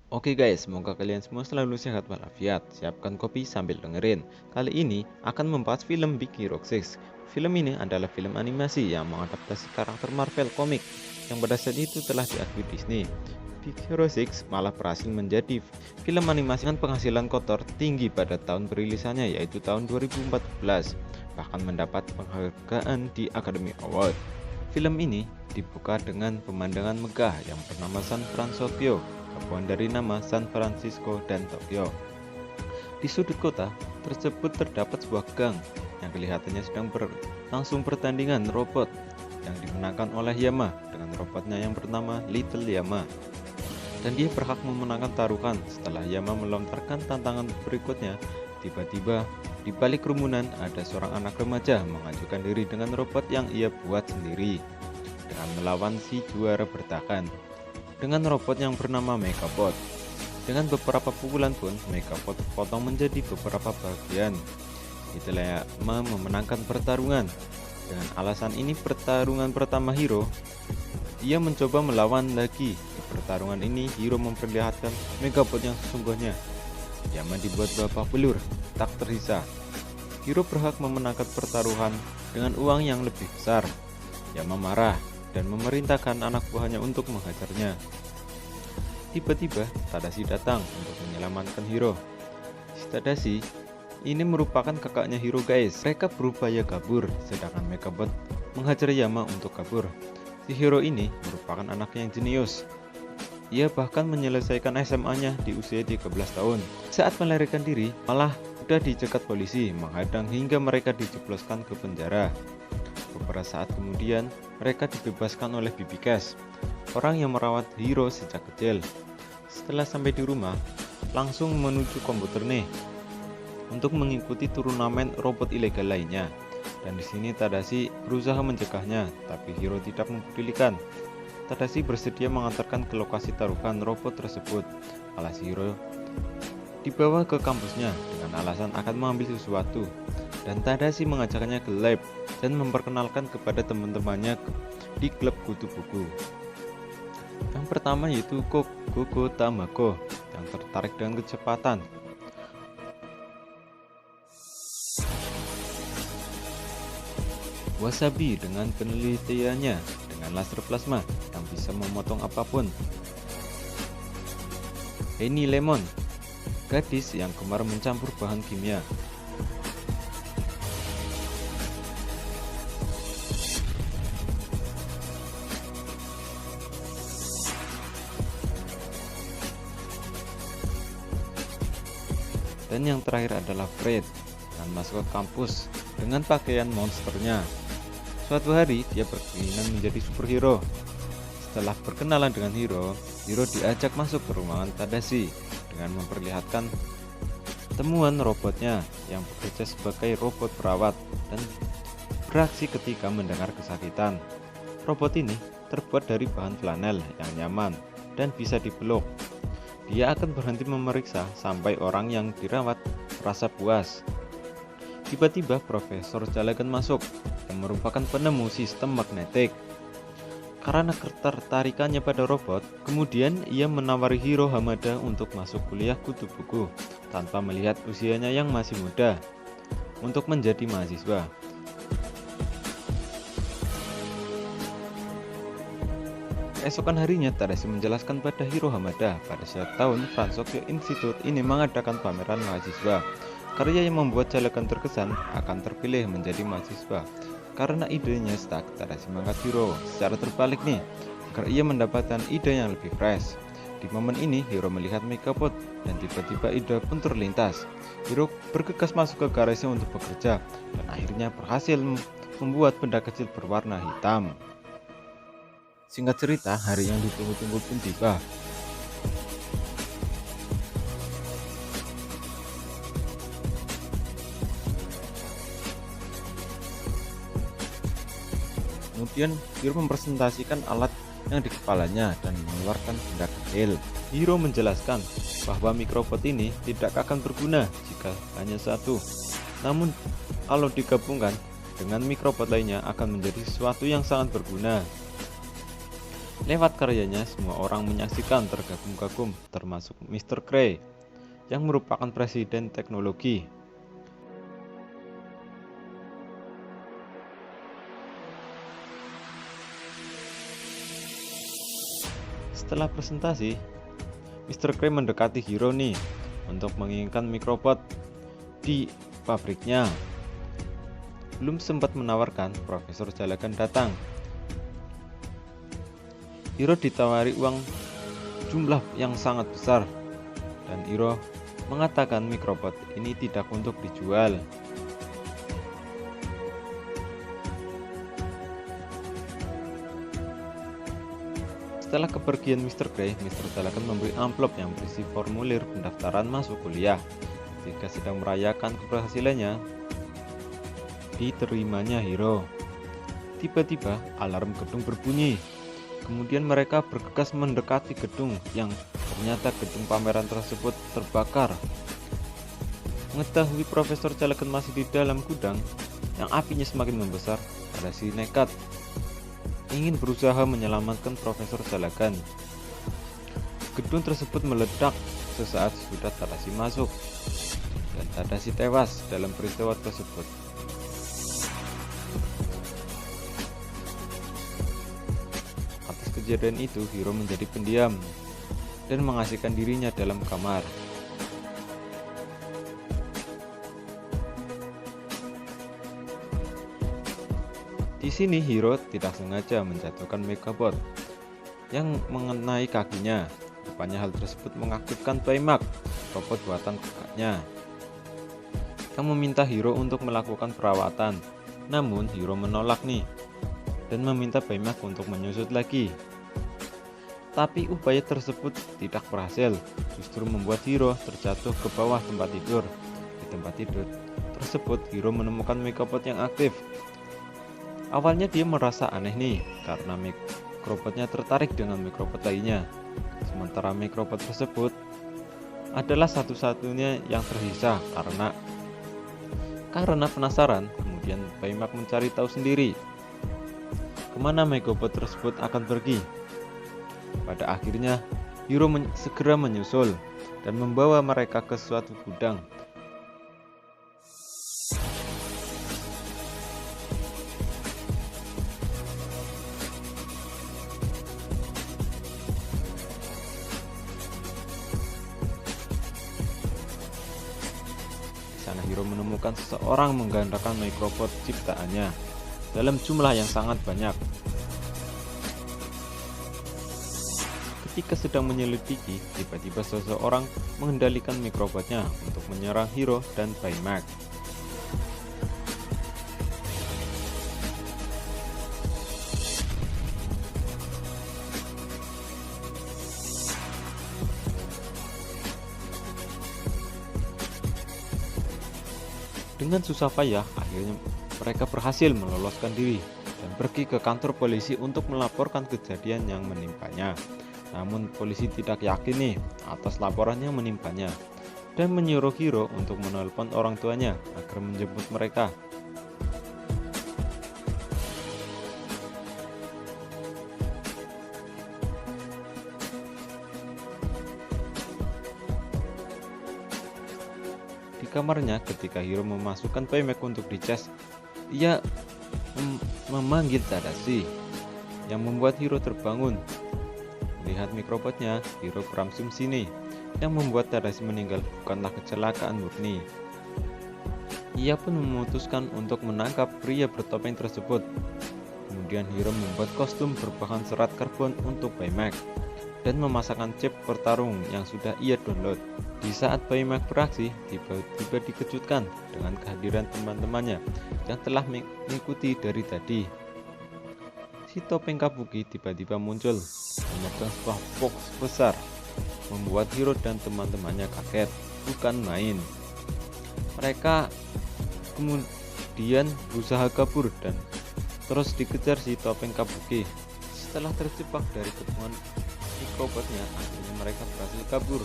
Oke guys, semoga kalian semua selalu sehat walafiat. Siapkan kopi sambil dengerin. Kali ini akan membahas film Big Hero 6. Film ini adalah film animasi yang mengadaptasi karakter Marvel komik yang pada saat itu telah diakui Disney. Big Hero 6 malah berhasil menjadi film animasi dengan penghasilan kotor tinggi pada tahun perilisannya, yaitu tahun 2014. Bahkan mendapat penghargaan di Academy Award. Film ini dibuka dengan pemandangan megah yang bernama San Francisco, gabungan dari nama San Francisco dan Tokyo. Di sudut kota tersebut terdapat sebuah gang yang kelihatannya sedang berlangsung pertandingan robot yang dimenangkan oleh Yama dengan robotnya yang bernama Little Yama. Dan dia berhak memenangkan taruhan. Setelah Yama melontarkan tantangan berikutnya, tiba-tiba di balik kerumunan ada seorang anak remaja mengajukan diri dengan robot yang ia buat sendiri dengan melawan si juara bertahan dengan robot yang bernama Megabot. Dengan beberapa pukulan pun Megabot potong menjadi beberapa bagian. Itulah memenangkan pertarungan. Dengan alasan ini pertarungan pertama Hero, ia mencoba melawan lagi. Di pertarungan ini Hero memperlihatkan Megabot yang sesungguhnya. Yama dibuat babak belur, tak tersisa. Hero berhak memenangkan pertaruhan dengan uang yang lebih besar. Yama marah dan memerintahkan anak buahnya untuk menghajarnya. Tiba-tiba Tadashi datang untuk menyelamatkan Hero. Si Tadashi ini merupakan kakaknya Hero guys. Mereka berupaya kabur, sedangkan Megabot menghajar Yama untuk kabur. Si Hero ini merupakan anak yang jenius. Ia bahkan menyelesaikan SMA-nya di usia 13 tahun. Saat melarikan diri, malah sudah dicegat polisi, menghadang hingga mereka dijebloskan ke penjara. Beberapa saat kemudian, mereka dibebaskan oleh Baby Cash, orang yang merawat Hero sejak kecil. Setelah sampai di rumah, langsung menuju komputer nih untuk mengikuti turnamen robot ilegal lainnya. Dan di sini Tadashi berusaha mencegahnya, tapi Hero tidak mempedulikan. Tadashi bersedia mengantarkan ke lokasi taruhan robot tersebut. Alas Hero dibawa ke kampusnya dengan alasan akan mengambil sesuatu. Dan Tadashi mengajaknya ke lab dan memperkenalkan kepada teman-temannya di klub kutu buku. Yang pertama yaitu Gogo Tamako yang tertarik dengan kecepatan. Wasabi dengan penelitiannya dengan laser plasma yang bisa memotong apapun. Henny Lemon, gadis yang gemar mencampur bahan kimia. Dan yang terakhir adalah Fred dengan masuk ke kampus dengan pakaian monsternya. Suatu hari dia berkeinginan menjadi superhero. Setelah berkenalan dengan Hero, Hero diajak masuk ke ruangan Tadashi dengan memperlihatkan temuan robotnya yang bekerja sebagai robot perawat dan beraksi ketika mendengar kesakitan. Robot ini terbuat dari bahan flanel yang nyaman dan bisa dipeluk. Dia akan berhenti memeriksa sampai orang yang dirawat merasa puas. Tiba-tiba Profesor Jalagan masuk yang merupakan penemu sistem magnetik. Karena ketertarikannya pada robot, kemudian ia menawari Hiro Hamada untuk masuk kuliah kutu buku tanpa melihat usianya yang masih muda untuk menjadi mahasiswa. Keesokan harinya, Tadashi menjelaskan pada Hiro Hamada pada setiap tahun Fransoke Institute ini mengadakan pameran mahasiswa. Karya yang membuat Jalagan terkesan akan terpilih menjadi mahasiswa. Karena idenya stuck, Tadashi mengangkat Hiro secara terbalik nih, agar ia mendapatkan ide yang lebih fresh. Di momen ini, Hiro melihat Megabot dan tiba-tiba ide pun terlintas. Hiro bergegas masuk ke garasi untuk bekerja dan akhirnya berhasil membuat benda kecil berwarna hitam. Singkat cerita, hari yang ditunggu-tunggu pun tiba. Kemudian Hiro mempresentasikan alat yang di kepalanya dan mengeluarkan benda kecil. Hiro menjelaskan bahwa mikrobot ini tidak akan berguna jika hanya satu. Namun kalau digabungkan dengan mikrobot lainnya akan menjadi sesuatu yang sangat berguna. Lewat karyanya, semua orang menyaksikan terkagum-kagum, termasuk Mr. Cray, yang merupakan presiden teknologi. Setelah presentasi, Mr. Cray mendekati Hiro nih untuk menginginkan mikrobot di pabriknya. Belum sempat menawarkan, Profesor Jalagan datang. Hiro ditawari uang jumlah yang sangat besar, dan Hiro mengatakan mikrobot ini tidak untuk dijual. Setelah kepergian Mr. Cray, Mr. Jalagan memberi amplop yang berisi formulir pendaftaran masuk kuliah. Ketika sedang merayakan keberhasilannya, diterimanya Hiro. Tiba-tiba alarm gedung berbunyi. Kemudian mereka bergegas mendekati gedung yang ternyata gedung pameran tersebut terbakar. Mengetahui Profesor Jalagan masih di dalam gudang yang apinya semakin membesar, Tadashi nekat ingin berusaha menyelamatkan Profesor Jalagan. Gedung tersebut meledak sesaat sesudah Tadashi masuk, dan Tadashi tewas dalam peristiwa tersebut. Kejadian itu, Hiro menjadi pendiam dan mengasingkan dirinya dalam kamar. Di sini Hiro tidak sengaja menjatuhkan Megabot yang mengenai kakinya. Rupanya hal tersebut mengaktifkan Baymax, robot buatan kakaknya, yang meminta Hiro untuk melakukan perawatan. Namun Hiro menolak nih dan meminta Baymax untuk menyusut lagi. Tapi upaya tersebut tidak berhasil, justru membuat Hiro terjatuh ke bawah tempat tidur. Di tempat tidur tersebut, Hiro menemukan mikrobot yang aktif. Awalnya dia merasa aneh nih, karena mikrobotnya tertarik dengan mikrobot lainnya. Sementara mikrobot tersebut adalah satu-satunya yang tersisa. Karena penasaran, kemudian Baymax mencari tahu sendiri kemana mikrobot tersebut akan pergi. Pada akhirnya, Hiro segera menyusul dan membawa mereka ke suatu gudang. Di sana Hiro menemukan seseorang menggandakan mikrobot ciptaannya dalam jumlah yang sangat banyak. Ketika sedang menyelidiki, tiba-tiba seseorang mengendalikan mikrobotnya untuk menyerang Hiro dan Baymax. Dengan susah payah, akhirnya mereka berhasil meloloskan diri dan pergi ke kantor polisi untuk melaporkan kejadian yang menimpanya. Namun polisi tidak yakin nih atas laporan yang menimpanya dan menyuruh Hiro untuk menelpon orang tuanya agar menjemput mereka. Di kamarnya, ketika Hiro memasukkan Baymax untuk dicas, ia memanggil Tadashi, yang membuat Hiro terbangun. Melihat mikrobotnya, Hiro berasumsi nih, yang membuat Tadashi meninggal bukanlah kecelakaan murni. Ia pun memutuskan untuk menangkap pria bertopeng tersebut. Kemudian Hiro membuat kostum berbahan serat karbon untuk Baymax dan memasangkan chip bertarung yang sudah ia download. Di saat Baymax beraksi, tiba-tiba dikejutkan dengan kehadiran teman-temannya yang telah mengikuti dari tadi. Si topeng Kabuki tiba-tiba muncul memegang sebuah box besar, membuat Hiro dan teman-temannya kaget, bukan main. Mereka kemudian berusaha kabur dan terus dikejar si topeng Kabuki. Setelah terjebak dari kepungan mikrobotnya, akhirnya mereka berhasil kabur.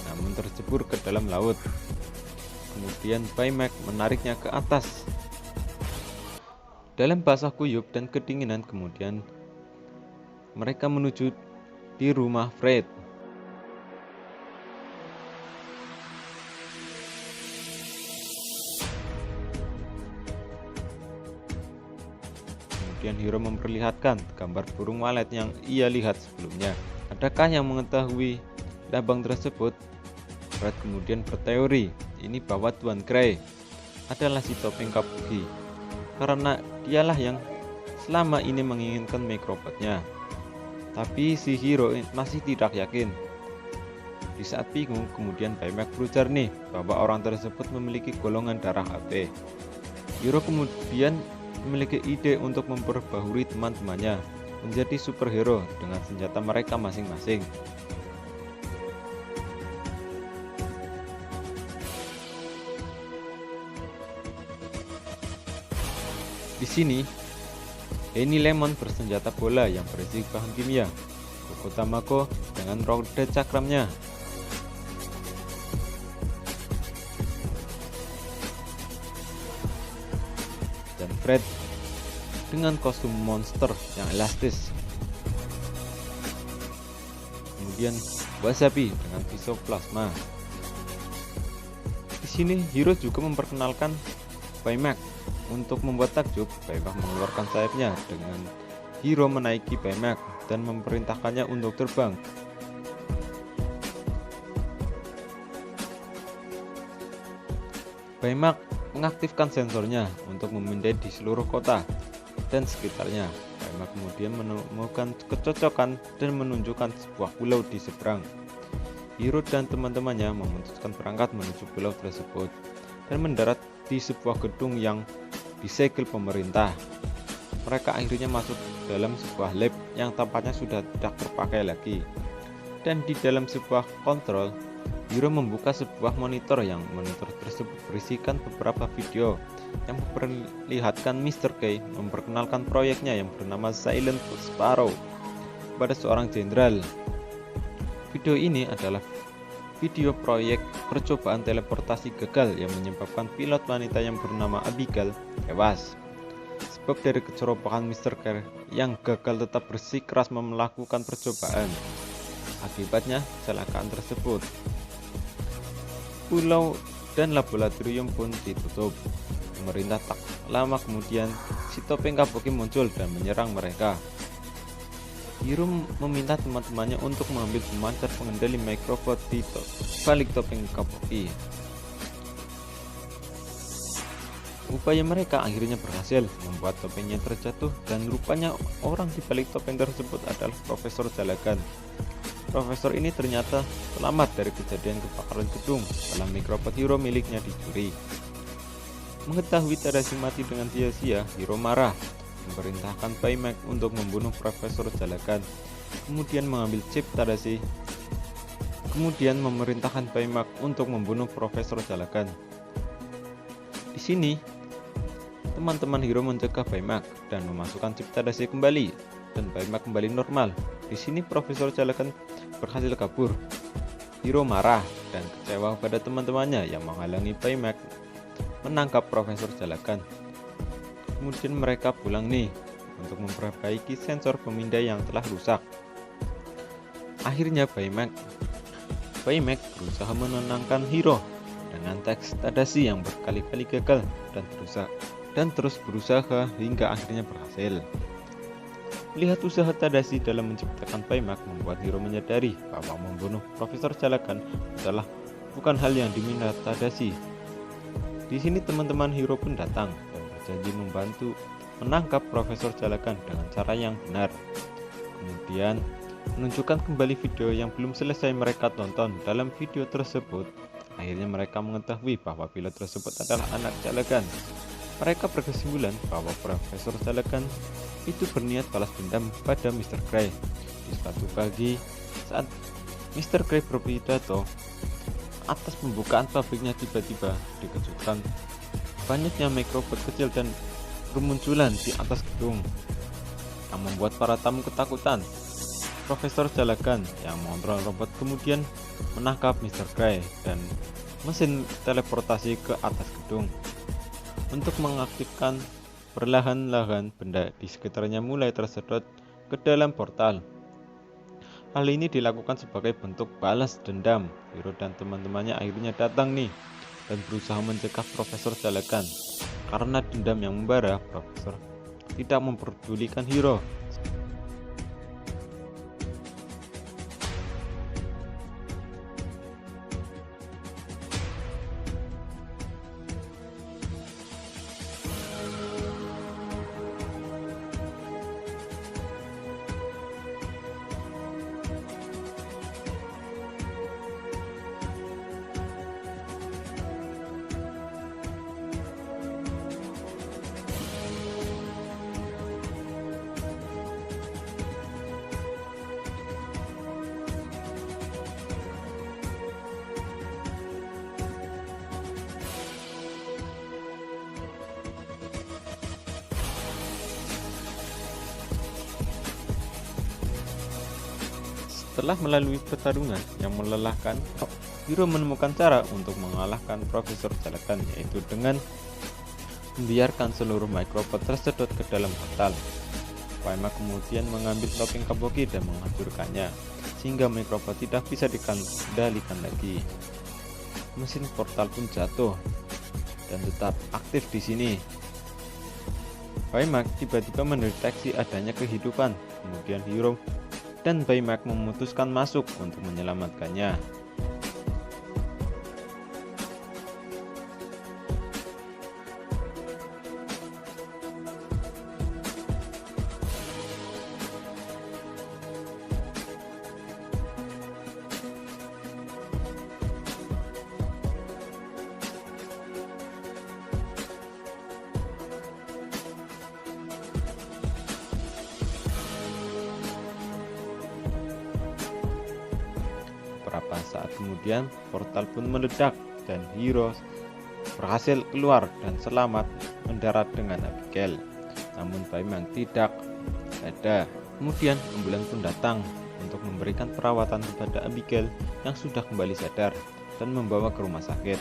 Namun tercebur ke dalam laut. Kemudian Baymax menariknya ke atas. Dalam basah kuyup dan kedinginan, kemudian mereka menuju di rumah Fred. Kemudian Hiro memperlihatkan gambar burung walet yang ia lihat sebelumnya. Adakah yang mengetahui lambang tersebut? Fred kemudian berteori ini bahwa Tuan Gray adalah si topeng Kabuki, karena dialah yang selama ini menginginkan Microbot-nya. Tapi si Hiro masih tidak yakin. Di saat bingung, kemudian Baymax berujar nih bahwa orang tersebut memiliki golongan darah AB. Hiro kemudian memiliki ide untuk memperbaharui teman-temannya menjadi superhero dengan senjata mereka masing-masing. Di sini, Henny Lemon bersenjata bola yang berisi bahan kimia, Koko Tamako dengan roda cakramnya, dan Fred dengan kostum monster yang elastis. Kemudian Wasabi dengan pisau plasma. Di sini Hiro juga memperkenalkan Baymax. Untuk membuat takjub, Baymax mengeluarkan sayapnya dengan Hiro menaiki Baymax dan memerintahkannya untuk terbang. Baymax mengaktifkan sensornya untuk memindai di seluruh kota dan sekitarnya. Baymax kemudian menemukan kecocokan dan menunjukkan sebuah pulau di seberang. Hiro dan teman-temannya memutuskan berangkat menuju pulau tersebut dan mendarat di sebuah gedung yang disegel pemerintah. Mereka akhirnya masuk dalam sebuah lab yang tampaknya sudah tidak terpakai lagi. Dan di dalam sebuah kontrol, Hiro membuka sebuah monitor yang monitor tersebut berisikan beberapa video yang memperlihatkan Mr. K memperkenalkan proyeknya yang bernama Silent Sparrow kepada seorang jenderal. Video ini adalah video proyek percobaan teleportasi gagal yang menyebabkan pilot wanita yang bernama Abigail tewas. Sebab dari kecerobohan Mr. K yang gagal tetap bersikeras melakukan percobaan. Akibatnya kecelakaan tersebut. Pulau dan laboratorium pun ditutup. Pemerintah tak lama kemudian si topeng Kabuki muncul dan menyerang mereka. Hiro meminta teman-temannya untuk mengambil pemancar pengendali Microbot di balik topeng Kabuki. Upaya mereka akhirnya berhasil membuat topengnya terjatuh, dan rupanya orang di balik topeng tersebut adalah Profesor Jalagan. Profesor ini ternyata selamat dari kejadian kebakaran gedung setelah Microbot Hiro miliknya dicuri. Mengetahui Tadashi mati dengan sia-sia, Hiro marah, memerintahkan Baymax untuk membunuh Profesor Jalagan, kemudian mengambil chip Tadashi, kemudian memerintahkan Baymax untuk membunuh Profesor Jalagan. Di sini, teman-teman Hiro mencegah Baymax dan memasukkan chip Tadashi kembali, dan Baymax kembali normal. Di sini Profesor Jalagan berhasil kabur. Hiro marah dan kecewa pada teman-temannya yang menghalangi Baymax menangkap Profesor Jalagan. Kemudian mereka pulang nih untuk memperbaiki sensor pemindai yang telah rusak. Akhirnya Baymax berusaha menenangkan Hiro dengan teks Tadashi yang berkali-kali gagal dan terus berusaha hingga akhirnya berhasil. Lihat usaha Tadashi dalam menciptakan Baymax membuat Hiro menyadari bahwa membunuh Profesor Jalagan adalah bukan hal yang diminta Tadashi. Di sini teman-teman Hiro pun datang dan berjanji membantu menangkap Profesor Jalagan dengan cara yang benar. Kemudian menunjukkan kembali video yang belum selesai mereka tonton. Dalam video tersebut, akhirnya mereka mengetahui bahwa pilot tersebut adalah anak Jalagan. Mereka berkesimpulan bahwa Profesor Jalagan itu berniat balas dendam pada Mr. Gray. Di suatu pagi, saat Mr. Gray berpidato atas pembukaan pabriknya, tiba-tiba dikejutkan banyaknya Microbot kecil dan bermunculan di atas gedung yang membuat para tamu ketakutan. Profesor Jalagan yang mengontrol robot kemudian menangkap Mr. Gray dan mesin teleportasi ke atas gedung. Untuk mengaktifkan, perlahan-lahan benda di sekitarnya mulai tersedot ke dalam portal. Hal ini dilakukan sebagai bentuk balas dendam. Hiro dan teman-temannya akhirnya datang nih dan berusaha mencegah Profesor Jalagan. Karena dendam yang membara, Profesor tidak memperdulikan Hiro. Setelah melalui pertarungan yang melelahkan, Hiro menemukan cara untuk mengalahkan Profesor Jalagan, yaitu dengan membiarkan seluruh micropod tersedot ke dalam portal. Paima kemudian mengambil topeng Kabuki dan menghancurkannya, sehingga micropod tidak bisa dikendalikan lagi. Mesin portal pun jatuh dan tetap aktif di sini. Paima tiba-tiba mendeteksi adanya kehidupan, kemudian Hiro dan Baymax memutuskan masuk untuk menyelamatkannya. Beberapa saat kemudian, portal pun meledak dan Hiro berhasil keluar dan selamat mendarat dengan Abigail. Namun Baymax tidak ada. Kemudian ambulans pun datang untuk memberikan perawatan kepada Abigail yang sudah kembali sadar dan membawa ke rumah sakit.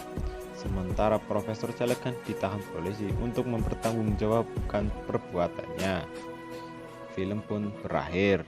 Sementara Profesor Jalagan ditahan polisi untuk mempertanggungjawabkan perbuatannya. Film pun berakhir.